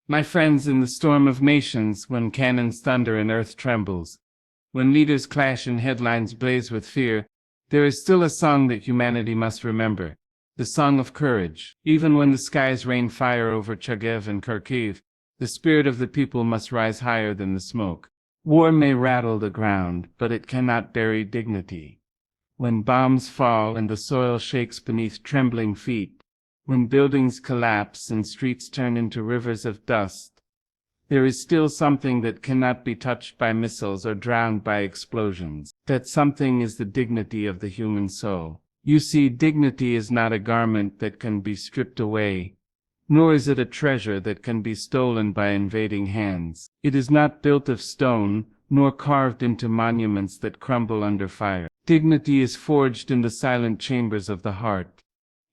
My friends, in the storm of nations, when cannons thunder and earth trembles, when leaders clash and headlines blaze with fear, there is still a song that humanity must remember, the song of courage. Even when the skies rain fire over Chugueve and Kharkiv, the spirit of the people must rise higher than the smoke. War may rattle the ground, but it cannot bury dignity. When bombs fall and the soil shakes beneath trembling feet, when buildings collapse and streets turn into rivers of dust, there is still something that cannot be touched by missiles or drowned by explosions. That something is the dignity of the human soul. You see, dignity is not a garment that can be stripped away, nor is it a treasure that can be stolen by invading hands. It is not built of stone, nor carved into monuments that crumble under fire. Dignity is forged in the silent chambers of the heart.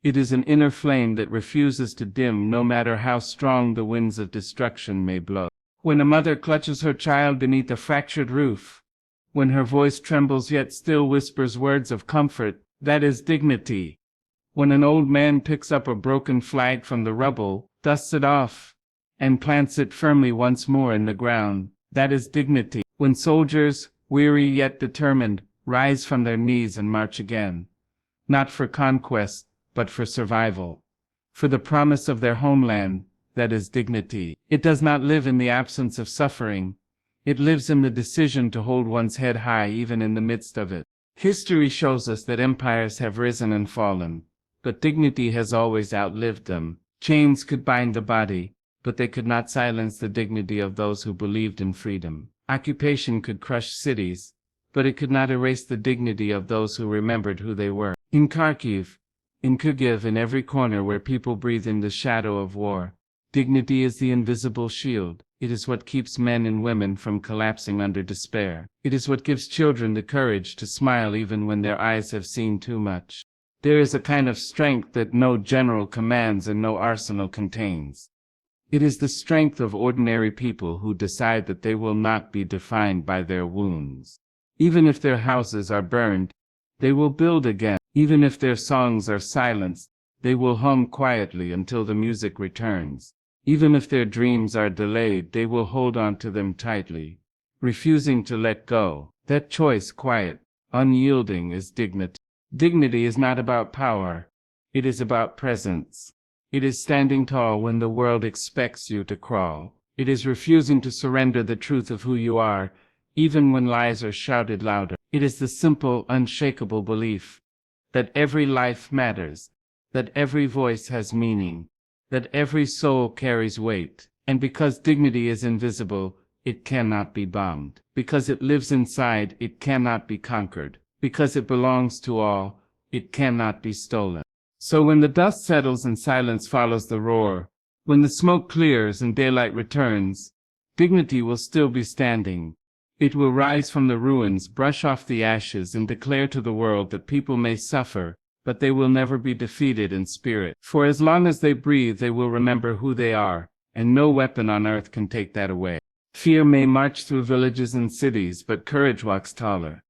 It is an inner flame that refuses to dim no matter how strong the winds of destruction may blow. When a mother clutches her child beneath a fractured roof, when her voice trembles yet still whispers words of comfort, that is dignity. When an old man picks up a broken flag from the rubble, dusts it off, and plants it firmly once more in the ground, that is dignity. When soldiers, weary yet determined, rise from their knees and march again, not for conquest, but for survival, for the promise of their homeland, that is dignity. It does not live in the absence of suffering. It lives in the decision to hold one's head high even in the midst of it. History shows us that empires have risen and fallen, but dignity has always outlived them. Chains could bind the body, but they could not silence the dignity of those who believed in freedom. Occupation could crush cities, but it could not erase the dignity of those who remembered who they were. In Kharkiv, in Chugueve, in every corner where people breathe in the shadow of war, dignity is the invisible shield. It is what keeps men and women from collapsing under despair. It is what gives children the courage to smile even when their eyes have seen too much. There is a kind of strength that no general commands and no arsenal contains. It is the strength of ordinary people who decide that they will not be defined by their wounds. Even if their houses are burned, they will build again. Even if their songs are silenced, they will hum quietly until the music returns. Even if their dreams are delayed, they will hold on to them tightly, refusing to let go. That choice, quiet, unyielding, is dignity. Dignity is not about power. It is about presence. It is standing tall when the world expects you to crawl. It is refusing to surrender the truth of who you are, even when lies are shouted louder. It is the simple, unshakable belief that every life matters, that every voice has meaning, that every soul carries weight. And because dignity is invisible, it cannot be bombed. Because it lives inside, it cannot be conquered. Because it belongs to all, it cannot be stolen. So when the dust settles and silence follows the roar, when the smoke clears and daylight returns, dignity will still be standing. It will rise from the ruins, brush off the ashes, and declare to the world that people may suffer, but they will never be defeated in spirit. For as long as they breathe, they will remember who they are, and no weapon on earth can take that away. Fear may march through villages and cities, but courage walks taller.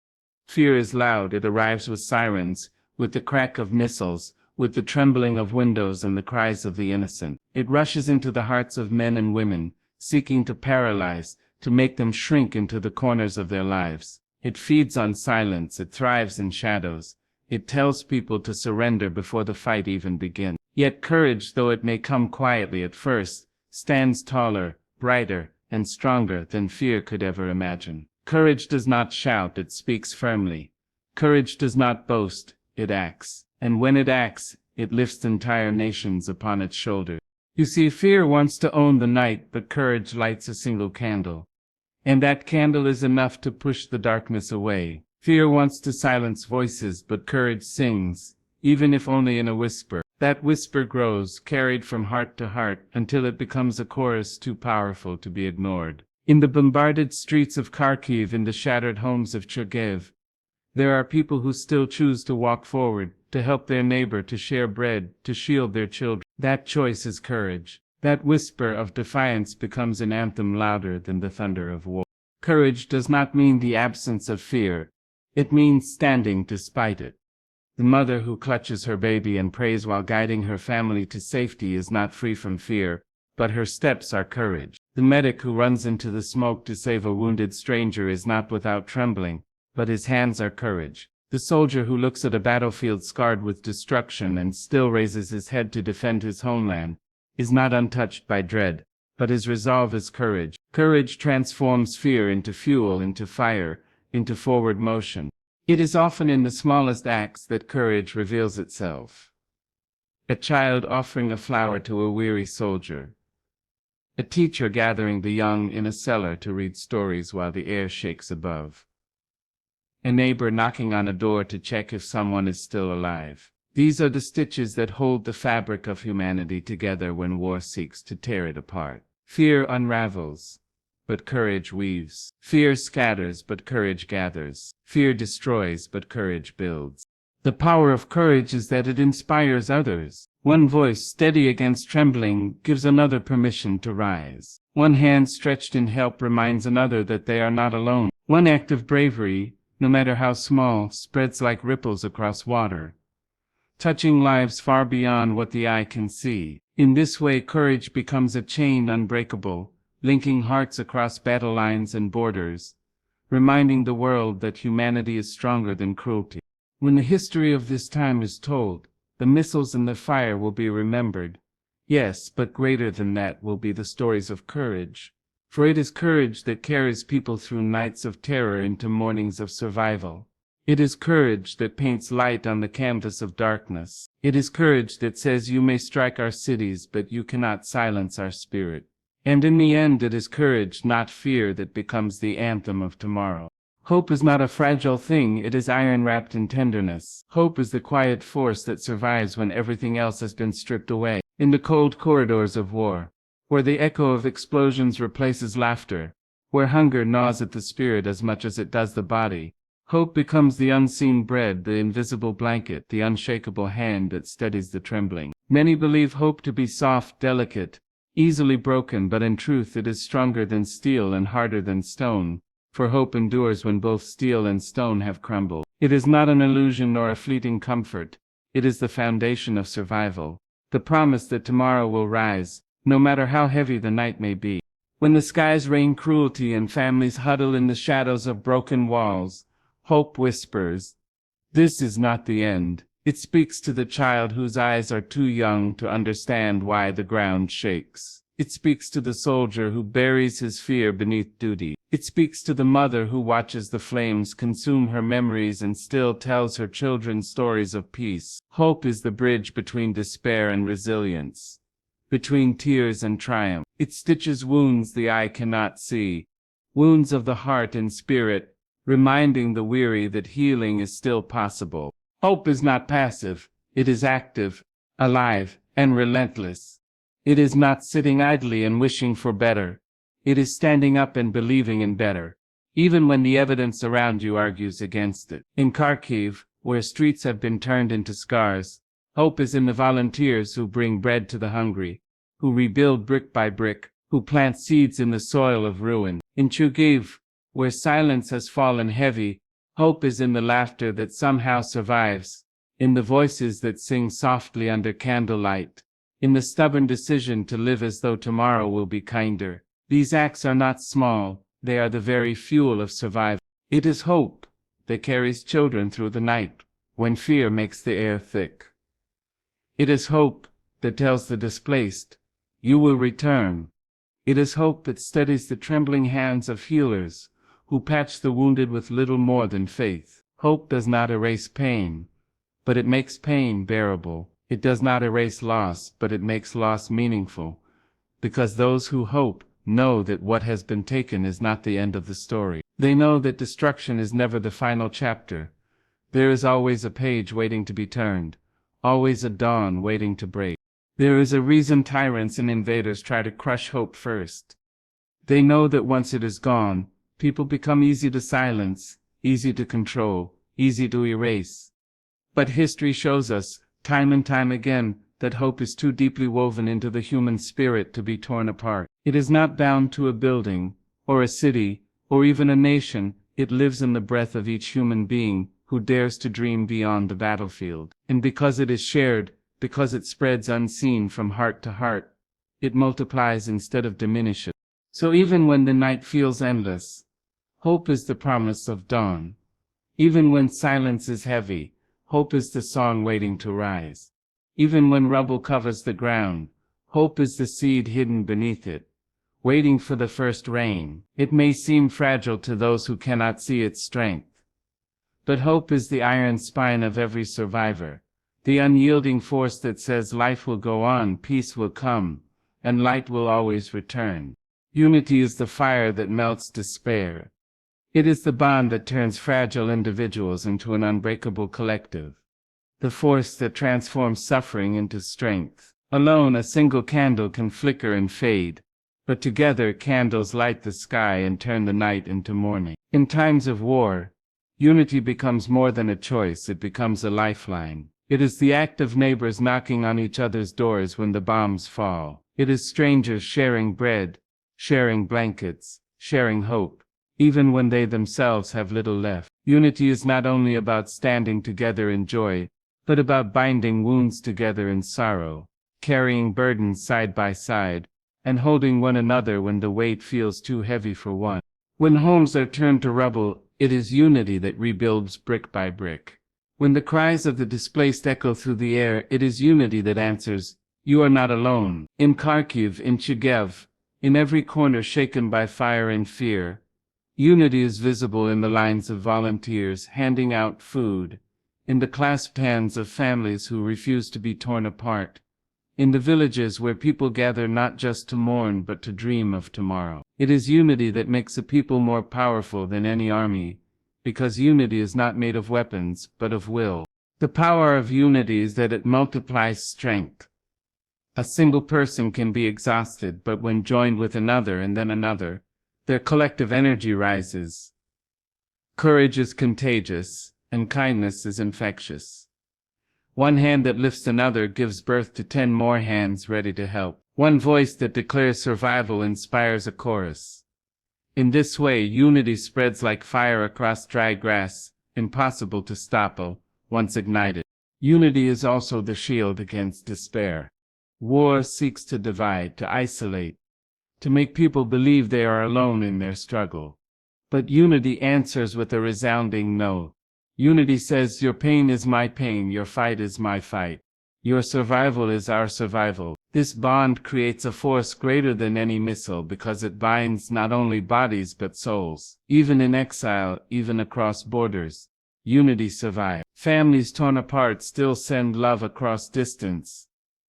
Fear is loud. It arrives with sirens, with the crack of missiles, with the trembling of windows and the cries of the innocent. It rushes into the hearts of men and women, seeking to paralyze, to make them shrink into the corners of their lives. It feeds on silence. It thrives in shadows. It tells people to surrender before the fight even begins. Yet courage, though it may come quietly at first, stands taller, brighter, and stronger than fear could ever imagine. Courage does not shout, it speaks firmly. Courage does not boast, it acts. And when it acts, it lifts entire nations upon its shoulders. You see, fear wants to own the night, but courage lights a single candle. And that candle is enough to push the darkness away. Fear wants to silence voices, but courage sings, even if only in a whisper. That whisper grows, carried from heart to heart, until it becomes a chorus too powerful to be ignored. In the bombarded streets of Kharkiv, in the shattered homes of Chugueve, there are people who still choose to walk forward, to help their neighbor, to share bread, to shield their children. That choice is courage. That whisper of defiance becomes an anthem louder than the thunder of war. Courage does not mean the absence of fear. It means standing despite it. The mother who clutches her baby and prays while guiding her family to safety is not free from fear, but her steps are courage. The medic who runs into the smoke to save a wounded stranger is not without trembling, but his hands are courage. The soldier who looks at a battlefield scarred with destruction and still raises his head to defend his homeland is not untouched by dread, but his resolve is courage. Courage transforms fear into fuel, into fire, into forward motion. It is often in the smallest acts that courage reveals itself. A child offering a flower to a weary soldier. A teacher gathering the young in a cellar to read stories while the air shakes above. A neighbor knocking on a door to check if someone is still alive. These are the stitches that hold the fabric of humanity together when war seeks to tear it apart. Fear unravels, but courage weaves. Fear scatters, but courage gathers. Fear destroys, but courage builds. The power of courage is that it inspires others. One voice steady against trembling gives another permission to rise. One hand stretched in help reminds another that they are not alone. One act of bravery, no matter how small, spreads like ripples across water, touching lives far beyond what the eye can see. In this way, courage becomes a chain unbreakable, linking hearts across battle lines and borders, reminding the world that humanity is stronger than cruelty. When the history of this time is told, the missiles and the fire will be remembered. Yes, but greater than that will be the stories of courage. For it is courage that carries people through nights of terror into mornings of survival. It is courage that paints light on the canvas of darkness. It is courage that says you may strike our cities, but you cannot silence our spirit. And in the end, it is courage, not fear, that becomes the anthem of tomorrow. Hope is not a fragile thing, it is iron-wrapped in tenderness. Hope is the quiet force that survives when everything else has been stripped away. In the cold corridors of war, where the echo of explosions replaces laughter, where hunger gnaws at the spirit as much as it does the body, hope becomes the unseen bread, the invisible blanket, the unshakable hand that steadies the trembling. Many believe hope to be soft, delicate, easily broken, but in truth it is stronger than steel and harder than stone, for hope endures when both steel and stone have crumbled. It is not an illusion nor a fleeting comfort, it is the foundation of survival, the promise that tomorrow will rise, no matter how heavy the night may be. When the skies rain cruelty and families huddle in the shadows of broken walls, hope whispers, "This is not the end." It speaks to the child whose eyes are too young to understand why the ground shakes. It speaks to the soldier who buries his fear beneath duty. It speaks to the mother who watches the flames consume her memories and still tells her children stories of peace. Hope is the bridge between despair and resilience, between tears and triumph. It stitches wounds the eye cannot see, wounds of the heart and spirit, reminding the weary that healing is still possible. Hope is not passive, it is active, alive, and relentless. It is not sitting idly and wishing for better. It is standing up and believing in better, even when the evidence around you argues against it. In Kharkiv, where streets have been turned into scars, hope is in the volunteers who bring bread to the hungry, who rebuild brick by brick, who plant seeds in the soil of ruin. In Chugueve, where silence has fallen heavy, hope is in the laughter that somehow survives, in the voices that sing softly under candlelight, in the stubborn decision to live as though tomorrow will be kinder. These acts are not small, they are the very fuel of survival. It is hope that carries children through the night, when fear makes the air thick. It is hope that tells the displaced, "You will return." It is hope that steadies the trembling hands of healers, who patch the wounded with little more than faith. Hope does not erase pain, but it makes pain bearable. It does not erase loss, but it makes loss meaningful, because those who hope know that what has been taken is not the end of the story. They know that destruction is never the final chapter. There is always a page waiting to be turned, always a dawn waiting to break. There is a reason tyrants and invaders try to crush hope first. They know that once it is gone, people become easy to silence, easy to control, easy to erase. But history shows us, time and time again, that hope is too deeply woven into the human spirit to be torn apart. It is not bound to a building, or a city, or even a nation. It lives in the breath of each human being who dares to dream beyond the battlefield. And because it is shared, because it spreads unseen from heart to heart, It multiplies instead of diminishes. So even when the night feels endless, hope is the promise of dawn. Even when silence is heavy, hope is the song waiting to rise. Even when rubble covers the ground, hope is the seed hidden beneath it, waiting for the first rain. It may seem fragile to those who cannot see its strength, but hope is the iron spine of every survivor, the unyielding force that says life will go on, peace will come, and light will always return. Unity is the fire that melts despair. It is the bond that turns fragile individuals into an unbreakable collective, the force that transforms suffering into strength. Alone, a single candle can flicker and fade, but together candles light the sky and turn the night into morning. In times of war, unity becomes more than a choice, it becomes a lifeline. It is the act of neighbors knocking on each other's doors when the bombs fall. It is strangers sharing bread, sharing blankets, sharing hope, even when they themselves have little left. Unity is not only about standing together in joy, but about binding wounds together in sorrow, carrying burdens side by side, and holding one another when the weight feels too heavy for one. When homes are turned to rubble, it is unity that rebuilds brick by brick. When the cries of the displaced echo through the air, it is unity that answers, "You are not alone." In Kharkiv, in Chugueve, in every corner shaken by fire and fear, unity is visible in the lines of volunteers handing out food, in the clasped hands of families who refuse to be torn apart, in the villages where people gather not just to mourn but to dream of tomorrow. It is unity that makes a people more powerful than any army, because unity is not made of weapons but of will. The power of unity is that it multiplies strength. A single person can be exhausted, but when joined with another and then another, their collective energy rises. Courage is contagious, and kindness is infectious. One hand that lifts another gives birth to 10 more hands ready to help. One voice that declares survival inspires a chorus. In this way, unity spreads like fire across dry grass, impossible to stop once ignited. Unity is also the shield against despair. War seeks to divide, to isolate, to make people believe they are alone in their struggle. But unity answers with a resounding no. Unity says, your pain is my pain, your fight is my fight. Your survival is our survival. This bond creates a force greater than any missile because it binds not only bodies but souls. Even in exile, even across borders, unity survives. Families torn apart still send love across distance.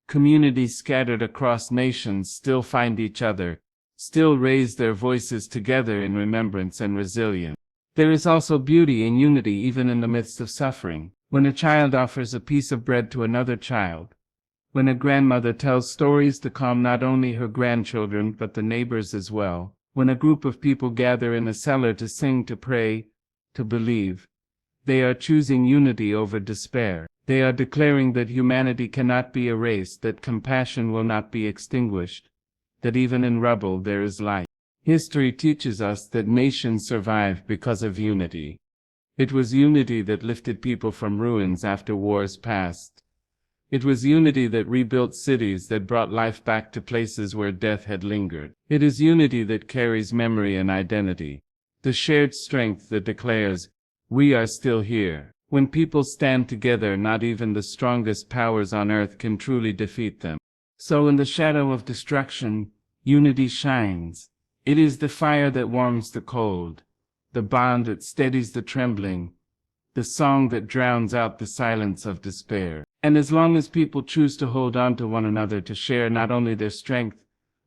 Communities scattered across nations still find each other, still raise their voices together in remembrance and resilience. There is also beauty in unity even in the midst of suffering. When a child offers a piece of bread to another child, when a grandmother tells stories to calm not only her grandchildren but the neighbors as well, when a group of people gather in a cellar to sing, to pray, to believe, they are choosing unity over despair. They are declaring that humanity cannot be erased, that compassion will not be extinguished, that even in rubble there is light. History teaches us that nations survive because of unity. It was unity that lifted people from ruins after wars passed. It was unity that rebuilt cities, that brought life back to places where death had lingered. It is unity that carries memory and identity, the shared strength that declares, we are still here. When people stand together, not even the strongest powers on earth can truly defeat them. So in the shadow of destruction, unity shines. It is the fire that warms the cold, the bond that steadies the trembling, the song that drowns out the silence of despair. And as long as people choose to hold on to one another, to share not only their strength,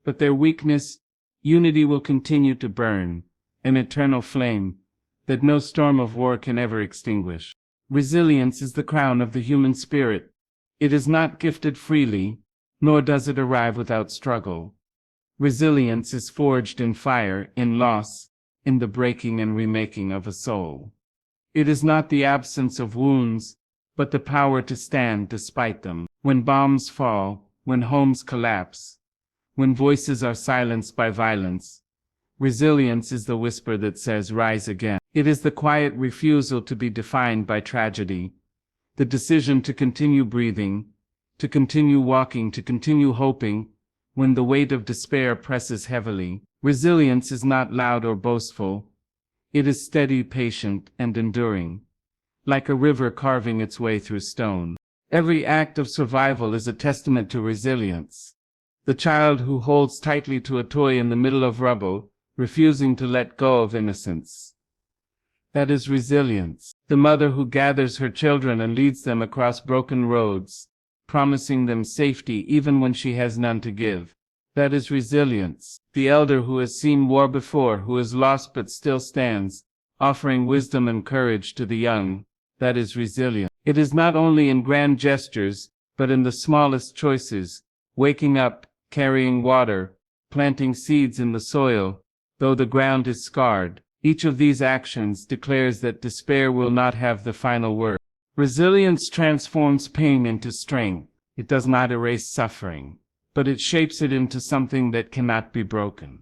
but their weakness, unity will continue to burn, an eternal flame that no storm of war can ever extinguish. Resilience is the crown of the human spirit. It is not gifted freely, nor does it arrive without struggle. Resilience is forged in fire, in loss, in the breaking and remaking of a soul. It is not the absence of wounds, but the power to stand despite them. When bombs fall, when homes collapse, when voices are silenced by violence, resilience is the whisper that says, rise again. It is the quiet refusal to be defined by tragedy, the decision to continue breathing, to continue walking, to continue hoping, when the weight of despair presses heavily. Resilience is not loud or boastful. It is steady, patient, and enduring, like a river carving its way through stone. Every act of survival is a testament to resilience. The child who holds tightly to a toy in the middle of rubble, refusing to let go of innocence. That is resilience. The mother who gathers her children and leads them across broken roads, promising them safety even when she has none to give. That is resilience. The elder who has seen war before, who is lost but still stands, offering wisdom and courage to the young. That is resilience. It is not only in grand gestures, but in the smallest choices, waking up, carrying water, planting seeds in the soil, though the ground is scarred. Each of these actions declares that despair will not have the final word. Resilience transforms pain into strength. It does not erase suffering, but it shapes it into something that cannot be broken.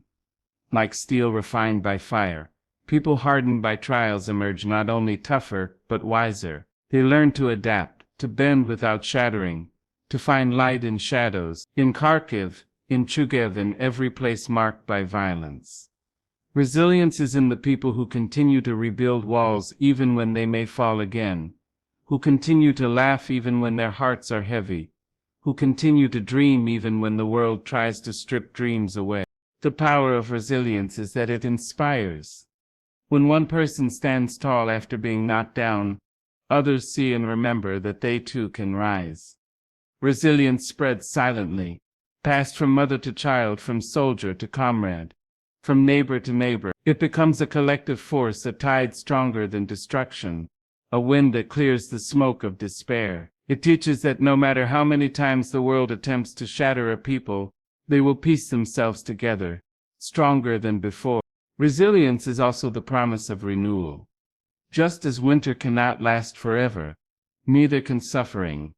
Like steel refined by fire, people hardened by trials emerge not only tougher, but wiser. They learn to adapt, to bend without shattering, to find light in shadows. In Kharkiv, in Chugueve, in every place marked by violence. Resilience is in the people who continue to rebuild walls even when they may fall again, who continue to laugh even when their hearts are heavy, who continue to dream even when the world tries to strip dreams away. The power of resilience is that it inspires. When one person stands tall after being knocked down, others see and remember that they too can rise. Resilience spreads silently, passed from mother to child, from soldier to comrade, from neighbor to neighbor. It becomes a collective force, a tide stronger than destruction, a wind that clears the smoke of despair. It teaches that no matter how many times the world attempts to shatter a people, they will piece themselves together, stronger than before. Resilience is also the promise of renewal. Just as winter cannot last forever, neither can suffering.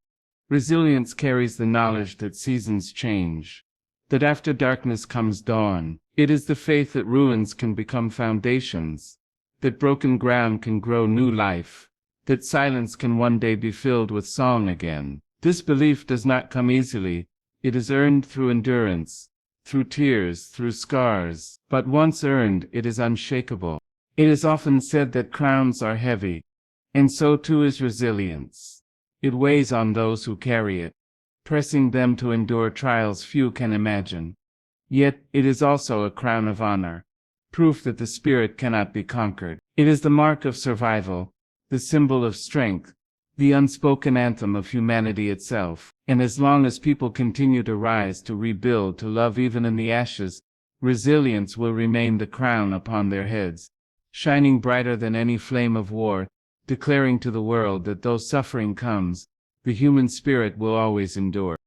Resilience carries the knowledge that seasons change, that after darkness comes dawn. It is the faith that ruins can become foundations, that broken ground can grow new life, that silence can one day be filled with song again. This belief does not come easily. It is earned through endurance, through tears, through scars. But once earned, it is unshakable. It is often said that crowns are heavy, and so too is resilience. It weighs on those who carry it, pressing them to endure trials few can imagine. Yet, it is also a crown of honor, proof that the spirit cannot be conquered. It is the mark of survival, the symbol of strength, the unspoken anthem of humanity itself. And as long as people continue to rise, to rebuild, to love even in the ashes, resilience will remain the crown upon their heads, shining brighter than any flame of war, declaring to the world that though suffering comes, the human spirit will always endure.